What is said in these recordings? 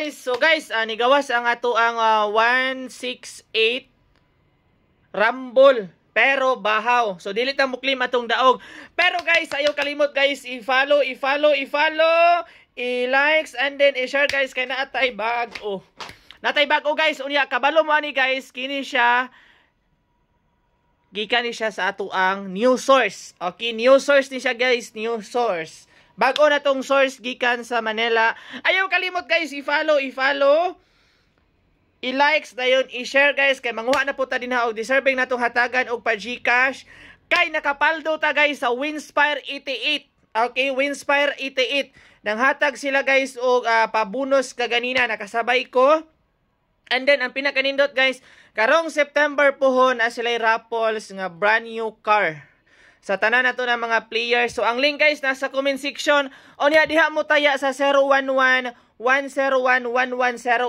guys. So guys, nigawas ang ato ang 168 Rumble. Pero bahaw. So dili ta mo claim atong daog. Pero guys, ayaw kalimot guys, i-follow, i-likes and then i-share guys kay naatay bag-o. Natay bag-o guys, unya kabalo mo ani guys, kini siya gikan ni siya sa ato ang new source. Okay, new source ni siya guys, new source. Bago na tong source gikan sa Manila. Ayaw kalimot guys, i-follow, i-likes dayon, i-share guys kay manguha na po ta din og deserving natong hatagan og pa GCash kay nakapaldo ta guys sa Winspire 88. Okay, Winspire 88. Nang hatag sila guys og pabonus kaganina nakasabay ko. And then ang pinakanindot guys, karong September pohon sila raffles nga brand new car sa tanan nato ng mga players. So ang link guys nasa comment section. Onya diha mo taya sa 011-101-110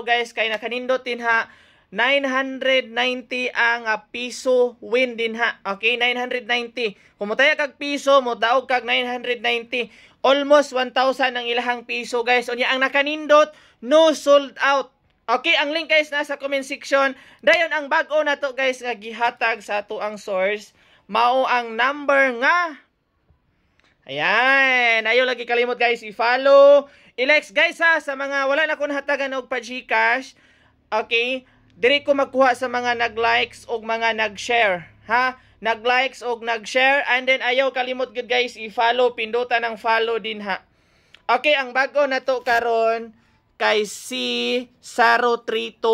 guys kay nakanindot din ha 990 ang piso win din ha. Okay, 990. Kung mo taya kag piso, mo daog kag 990. Almost 1,000 ang ilahang piso guys. Onya ang nakanindot no sold out. Okay, ang link guys nasa comment section. Dayon ang bag-o na to guys nga gihatag sa ato ang source. Mao ang number nga. Ayan. Ayaw lagi kalimot guys. I-follow. I-likes guys ha. Sa mga wala na kong hatagan og pa GCash. Okay. Diri ko magkuha sa mga nag-likes o mga nag-share. Ha? Nag-likes o nag-share. And then ayaw kalimot good guys. I-follow. Pindutan ng follow din ha. Okay. Ang bago na to karon kay si Saro32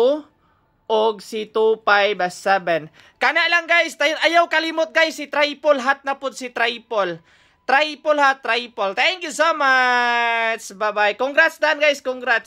og si 257. Kana lang guys, ayaw kalimot guys si triple hat na pud si triple. Triple hat, triple. Thank you so much. Bye-bye. Congrats Dan guys, congrats.